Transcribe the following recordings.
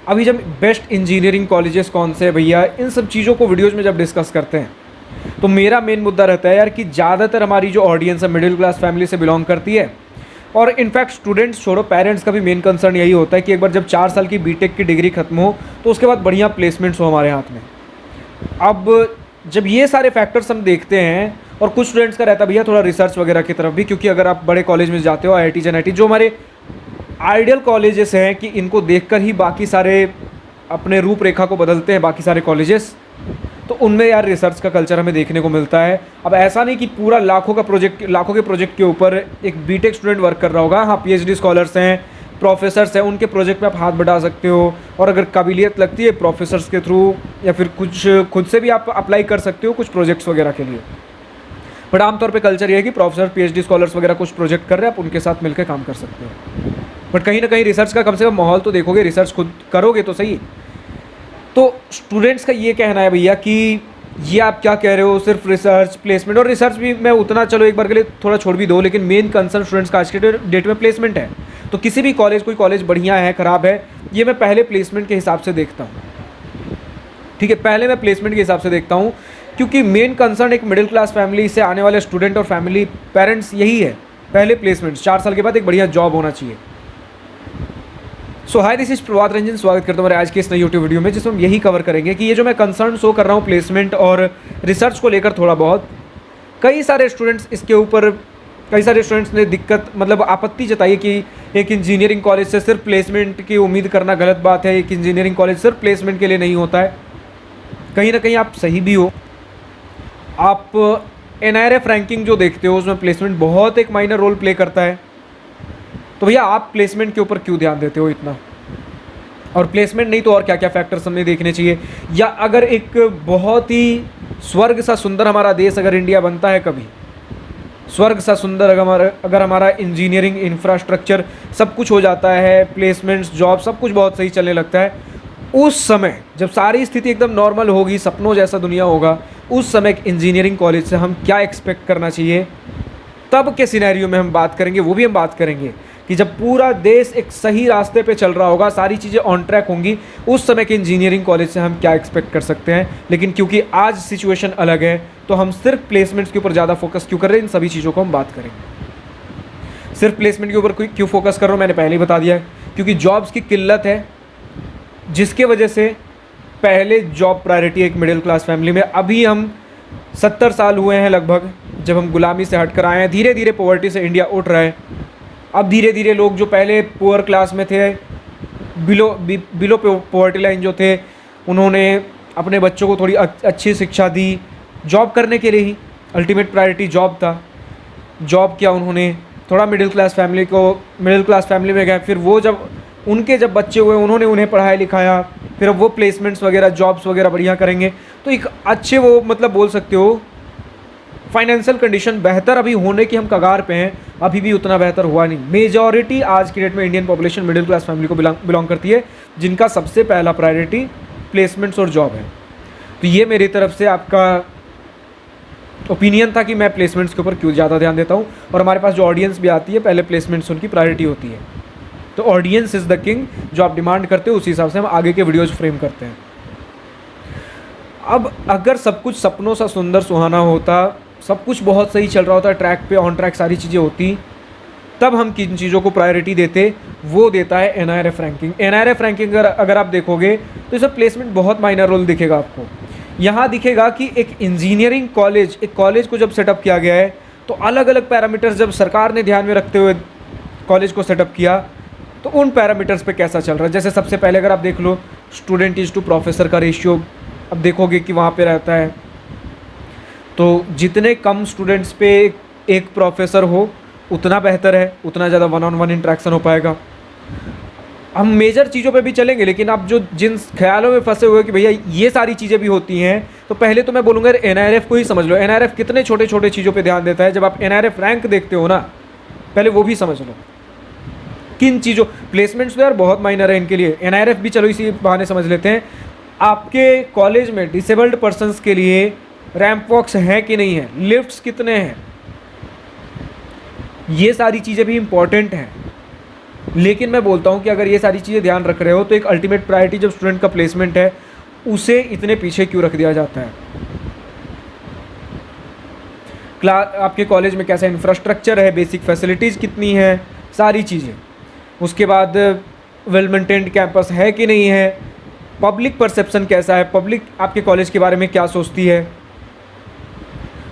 अभी जब best engineering colleges कौन से हैं भैया, इन सब चीज़ों को वीडियोज़ में जब डिस्कस करते हैं तो मेरा मेन मुद्दा रहता है यार कि ज़्यादातर हमारी जो ऑडियंस है मिडिल क्लास फैमिली से बिलोंग करती है। और इनफैक्ट स्टूडेंट्स छोड़ो, पेरेंट्स का भी मेन कंसर्न यही होता है कि एक बार जब 4 साल की बीटेक की डिग्री खत्म हो तो उसके बाद बढ़िया प्लेसमेंट्स हो हमारे हाथ में। अब जब ये सारे फैक्टर्स हम देखते हैं, और कुछ स्टूडेंट्स का रहता है भैया थोड़ा रिसर्च वगैरह की तरफ भी, क्योंकि अगर आप बड़े कॉलेज में जाते हो, IIT NIT जो हमारे आइडियल कॉलेजेस हैं कि इनको देखकर ही बाकी सारे अपने रूपरेखा को बदलते हैं बाकी सारे कॉलेजेस, तो उनमें यार रिसर्च का कल्चर हमें देखने को मिलता है। अब ऐसा नहीं कि पूरा लाखों के प्रोजेक्ट के ऊपर एक बीटेक स्टूडेंट वर्क कर रहा होगा। हाँ, PhD स्कॉलर्स हैं, प्रोफेसर्स हैं, उनके प्रोजेक्ट में आप हाथ बढ़ा सकते हो, और अगर काबिलियत लगती है प्रोफेसर्स के थ्रू या फिर कुछ खुद से भी आप अप्लाई कर सकते हो कुछ प्रोजेक्ट्स वगैरह के लिए। बट आमतौर पे कल्चर ये है कि प्रोफेसर PhD स्कॉलर्स वगैरह कुछ प्रोजेक्ट कर रहे हैं, आप उनके साथ मिलकर काम कर सकते हो। बट कहीं ना कहीं रिसर्च का कम से कम माहौल तो देखोगे, रिसर्च खुद करोगे तो सही। तो स्टूडेंट्स का ये कहना है भैया कि ये आप क्या कह रहे हो, सिर्फ रिसर्च प्लेसमेंट, और रिसर्च भी मैं उतना चलो एक बार के लिए थोड़ा छोड़ भी दो, लेकिन मेन कंसर्न स्टूडेंट्स का आज के डेट में प्लेसमेंट है। तो किसी भी कॉलेज, कोई कॉलेज बढ़िया है ख़राब है, ये मैं पहले प्लेसमेंट के हिसाब से देखता हूँ। ठीक है, पहले मैं प्लेसमेंट के हिसाब से देखता हूँ, क्योंकि मेन कंसर्न एक मिडिल क्लास फैमिली से आने वाले स्टूडेंट और फैमिली पेरेंट्स यही है, पहले प्लेसमेंट, 4 साल के बाद एक बढ़िया जॉब होना चाहिए। सो हाय, दिस इज प्रभात रंजन, स्वागत करता हूँ हमारे आज के इस नई यूट्यूब वीडियो में, जिसमें हम यही कवर करेंगे कि ये जो मैं कंसर्न शो कर रहा हूँ प्लेसमेंट और रिसर्च को लेकर थोड़ा बहुत, कई सारे स्टूडेंट्स ने दिक्कत मतलब आपत्ति जताई कि एक इंजीनियरिंग कॉलेज से सिर्फ प्लेसमेंट की उम्मीद करना गलत बात है, एक इंजीनियरिंग कॉलेज सिर्फ प्लेसमेंट के लिए नहीं होता है। कहीं ना कहीं आप सही भी हो। आप NIRF रैंकिंग जो देखते हो उसमें प्लेसमेंट बहुत एक माइनर रोल प्ले करता है। तो भैया आप प्लेसमेंट के ऊपर क्यों ध्यान देते हो इतना, और प्लेसमेंट नहीं तो और क्या क्या फैक्टर्स हमें देखने चाहिए। या अगर एक बहुत ही स्वर्ग सा सुंदर हमारा देश अगर इंडिया बनता है कभी, स्वर्ग सा सुंदर अगर हमारा इंजीनियरिंग इंफ्रास्ट्रक्चर सब कुछ हो जाता है, प्लेसमेंट्स जॉब सब कुछ बहुत सही चलने लगता है, उस समय जब सारी स्थिति एकदम नॉर्मल होगी, सपनों जैसा दुनिया होगा, उस समय एक इंजीनियरिंग कॉलेज से हम क्या एक्सपेक्ट करना चाहिए, तब के सिनेरियो में हम बात करेंगे। वो भी हम बात करेंगे कि जब पूरा देश एक सही रास्ते पे चल रहा होगा, सारी चीज़ें ऑन ट्रैक होंगी, उस समय के इंजीनियरिंग कॉलेज से हम क्या एक्सपेक्ट कर सकते हैं। लेकिन क्योंकि आज सिचुएशन अलग है तो हम सिर्फ प्लेसमेंट्स के ऊपर ज़्यादा फोकस क्यों कर रहे हैं, इन सभी चीज़ों को हम बात करेंगे। सिर्फ प्लेसमेंट के ऊपर क्यों फोकस कर रहा हूँ, मैंने पहले ही बता दिया है, क्योंकि जॉब्स की किल्लत है, जिसके वजह से पहले जॉब प्रायोरिटी एक मिडिल क्लास फैमिली में। अभी हम 70 साल हुए हैं लगभग जब हम गुलामी से हटकर आए हैं, धीरे धीरे पॉवर्टी से इंडिया उठ रहा है। अब धीरे धीरे लोग जो पहले पुअर क्लास में थे, बिलो पॉवर्टी लाइन जो थे, उन्होंने अपने बच्चों को थोड़ी अच्छी शिक्षा दी, जॉब करने के लिए ही, अल्टीमेट प्रायोरिटी जॉब था। जॉब किया उन्होंने, थोड़ा मिडिल क्लास फैमिली में गए, फिर वो जब बच्चे हुए उन्होंने उन्हें पढ़ाया लिखाया, फिर अब वो प्लेसमेंट्स वगैरह जॉब्स वगैरह बढ़िया करेंगे, तो एक अच्छे वो मतलब बोल सकते हो फाइनेंशियल कंडीशन बेहतर अभी होने की हम कगार पे हैं, अभी भी उतना बेहतर हुआ नहीं। मेजॉरिटी आज की डेट में Indian population middle class family को बिलोंग करती है, जिनका सबसे पहला प्रायोरिटी प्लेसमेंट्स और जॉब है। तो ये मेरी तरफ से आपका ओपिनियन था कि मैं प्लेसमेंट्स के ऊपर क्यों ज़्यादा ध्यान देता हूँ, और हमारे पास जो ऑडियंस भी आती है पहले प्लेसमेंट्स उनकी प्रायोरिटी होती है। तो ऑडियंस इज़ द किंग, जो आप डिमांड करते हो उसी हिसाब से हम आगे के वीडियोज़ फ्रेम करते हैं। अब अगर सब कुछ सपनों सा सुंदर सुहाना होता, सब कुछ बहुत सही चल रहा होता, ट्रैक पे ऑन ट्रैक सारी चीज़ें होती, तब हम किन चीज़ों को प्रायोरिटी देते, वो देता है NIRF रैंकिंग। NIRF रैंकिंग अगर आप देखोगे तो इसमें प्लेसमेंट बहुत माइनर रोल दिखेगा आपको। यहाँ दिखेगा कि एक इंजीनियरिंग कॉलेज, एक कॉलेज को जब सेटअप किया गया है तो अलग अलग पैरामीटर्स जब सरकार ने ध्यान में रखते हुए कॉलेज को सेटअप किया, तो उन पैरामीटर्स पे कैसा चल रहा है। जैसे सबसे पहले अगर आप देख लो स्टूडेंट इज टू प्रोफेसर का रेशियो, अब देखोगे कि वहाँ पे रहता है, तो जितने कम स्टूडेंट्स पे एक प्रोफेसर हो उतना बेहतर है, उतना ज़्यादा 1-on-1 इंट्रैक्शन हो पाएगा। हम मेजर चीज़ों पे भी चलेंगे, लेकिन आप जो जिन ख्यालों में फंसे हुए कि भैया ये सारी चीज़ें भी होती हैं, तो पहले तो मैं बोलूँगा NIRF को ही समझ लो। NIRF कितने छोटे छोटे चीज़ों पे ध्यान देता है। जब आप NIRF रैंक देखते हो ना, पहले वो भी समझ लो किन चीज़ों, प्लेसमेंट्स तो यार बहुत माइनर है इनके लिए, NIRF भी चलो इसी बहाने समझ लेते हैं। आपके कॉलेज में डिसेबल्ड पर्सनस के लिए रैंप वॉक्स हैं कि नहीं है, लिफ्ट्स कितने हैं, ये सारी चीज़ें भी इम्पॉर्टेंट हैं। लेकिन मैं बोलता हूँ कि अगर ये सारी चीज़ें ध्यान रख रहे हो तो एक अल्टीमेट प्रायोरिटी जब स्टूडेंट का प्लेसमेंट है उसे इतने पीछे क्यों रख दिया जाता है। आपके कॉलेज में कैसा इंफ्रास्ट्रक्चर है, बेसिक फैसिलिटीज़ कितनी है, सारी चीज़ें। उसके बाद वेल मेंटेन्ड कैंपस है कि नहीं है, पब्लिक परसेप्शन कैसा है, पब्लिक आपके कॉलेज के बारे में क्या सोचती है।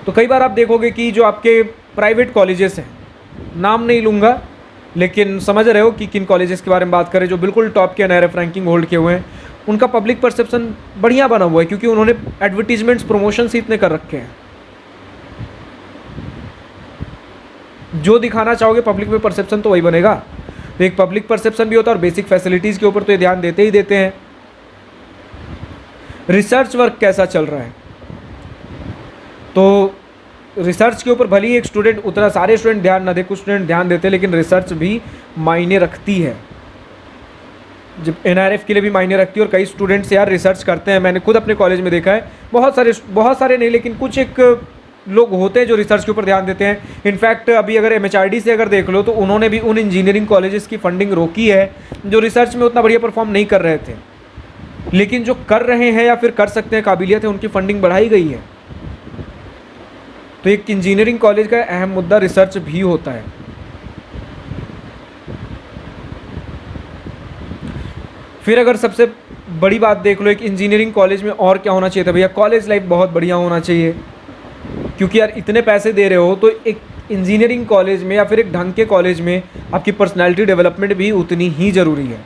तो कई बार आप देखोगे कि जो आपके प्राइवेट कॉलेजेस हैं, नाम नहीं लूँगा लेकिन समझ रहे हो कि किन कॉलेजेस के बारे में बात करें, जो बिल्कुल टॉप के NIRF रैंकिंग होल्ड किए हुए हैं, उनका पब्लिक परसेप्शन बढ़िया बना हुआ है क्योंकि उन्होंने एडवर्टीजमेंट्स प्रमोशंस ही इतने कर रखे हैं। जो दिखाना चाहोगे पब्लिक में परसेप्शन तो वही बनेगा। तो एक पब्लिक परसेप्शन भी होता है और बेसिक फैसिलिटीज़ के ऊपर तो ये ध्यान देते ही देते हैं। रिसर्च वर्क कैसा चल रहा है, तो रिसर्च के ऊपर भले ही एक स्टूडेंट, उतना सारे स्टूडेंट ध्यान ना दे, कुछ स्टूडेंट ध्यान देते हैं, लेकिन रिसर्च भी मायने रखती है। जब NIRF के लिए भी मायने रखती है और कई स्टूडेंट्स यार रिसर्च करते हैं। मैंने खुद अपने कॉलेज में देखा है, बहुत सारे नहीं लेकिन कुछ एक लोग होते हैं जो रिसर्च के ऊपर ध्यान देते हैं। इनफैक्ट अभी अगर MHRD से अगर देख लो तो उन्होंने भी उन इंजीनियरिंग कॉलेजेस की फंडिंग रोकी है जो रिसर्च में उतना बढ़िया परफॉर्म नहीं कर रहे थे, लेकिन जो कर रहे हैं या फिर कर सकते हैं, काबिलियत है, उनकी फंडिंग बढ़ाई गई है। तो एक इंजीनियरिंग कॉलेज का अहम मुद्दा रिसर्च भी होता है। फिर अगर सबसे बड़ी बात देख लो, एक इंजीनियरिंग कॉलेज में और क्या होना चाहिए था भैया, कॉलेज लाइफ बहुत बढ़िया होना चाहिए। क्योंकि यार इतने पैसे दे रहे हो तो एक इंजीनियरिंग कॉलेज में या फिर एक ढंग के कॉलेज में आपकी पर्सनैलिटी डेवलपमेंट भी उतनी ही ज़रूरी है।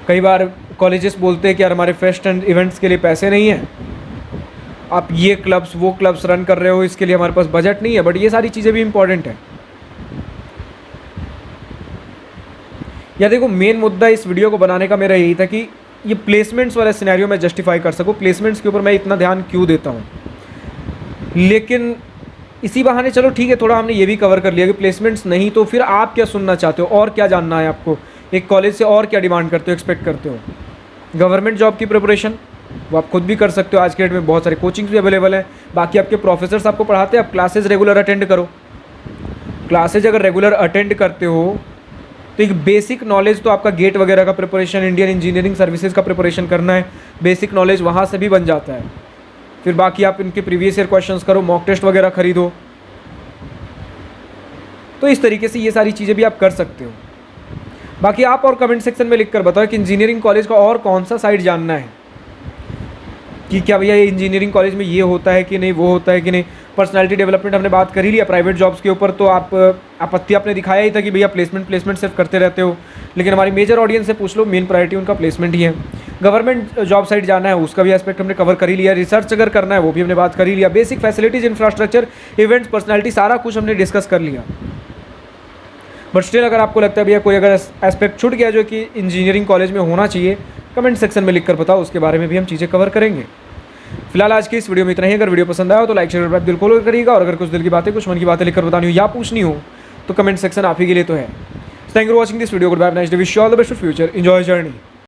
कई बार कॉलेजेस बोलते हैं कि यार हमारे फेस्ट एंड इवेंट्स के लिए पैसे नहीं है, आप ये क्लब्स वो क्लब्स रन कर रहे हो, इसके लिए हमारे पास बजट नहीं है। बट ये सारी चीज़ें भी इंपॉर्टेंट है। या देखो, मेन मुद्दा इस वीडियो को बनाने का मेरा यही था कि ये प्लेसमेंट्स वाला सिनेरियो मैं जस्टिफाई कर सकूँ, प्लेसमेंट्स के ऊपर मैं इतना ध्यान क्यों देता हूँ। लेकिन इसी बहाने चलो ठीक है, थोड़ा हमने ये भी कवर कर लिया कि प्लेसमेंट्स नहीं तो फिर आप क्या सुनना चाहते हो और क्या जानना है आपको, एक कॉलेज से और क्या डिमांड करते हो, एक्सपेक्ट करते हो। गवर्नमेंट जॉब की प्रिपरेशन वो आप खुद भी कर सकते हो, आज के डेट में बहुत सारे कोचिंग्स भी अवेलेबल हैं। बाकी आपके प्रोफेसर्स आपको पढ़ाते हैं, आप क्लासेज रेगुलर अटेंड करो। क्लासेज अगर रेगुलर अटेंड करते हो तो एक बेसिक नॉलेज तो आपका गेट वगैरह का प्रिपरेशन, इंडियन इंजीनियरिंग सर्विसेज का प्रिपरेशन करना है, बेसिक नॉलेज वहाँ से भी बन जाता है। फिर बाकी आप इनके प्रीवियस ईयर क्वेश्चंस करो, मॉक टेस्ट वगैरह खरीदो। तो इस तरीके से ये सारी चीज़ें भी आप कर सकते हो। बाकी आप और कमेंट सेक्शन में लिखकर बताओ कि इंजीनियरिंग कॉलेज का और कौन सा साइड जानना है, कि क्या भैया ये इंजीनियरिंग कॉलेज में ये होता है कि नहीं, वो होता है कि नहीं। पर्सनालिटी डेवलपमेंट हमने बात कर ही लिया। प्राइवेट जॉब्स के ऊपर तो आप आपत्ति आपने दिखाया ही था कि भैया प्लेसमेंट सिर्फ करते रहते हो, लेकिन हमारी मेजर ऑडियंस से पूछ लो, मेन प्रायोरिटी उनका प्लेसमेंट ही है। गवर्नमेंट जॉब साइड जाना है उसका भी एस्पेक्ट हमने कवर कर ही लिया। रिसर्च अगर करना है वो भी हमने बात कर ही लिया। Basic facilities, infrastructure, events, personality, सारा कुछ हमने डिस्कस कर लिया। बट स्टिल अगर आपको लगता है भैया कोई अगर एस्पेक्ट छूट गया जो कि इंजीनियरिंग कॉलेज में होना चाहिए, कमेंट सेक्शन में लिखकर बताओ, उसके बारे में भी हम चीज़ें कवर करेंगे। फिलहाल आज की इस वीडियो में इतना ही। अगर वीडियो पसंद आया हो तो लाइक शेयर दिल खोल करिएगा, और अगर कुछ दिल की बातें, कुछ मन की बातें लिखकर बतानी हो या पूछनी हो तो कमेंट सेक्शन आप ही के लिए तो है। Thank you for watching this video. Good bye, nice day, wish you all the best for future, enjoy journey.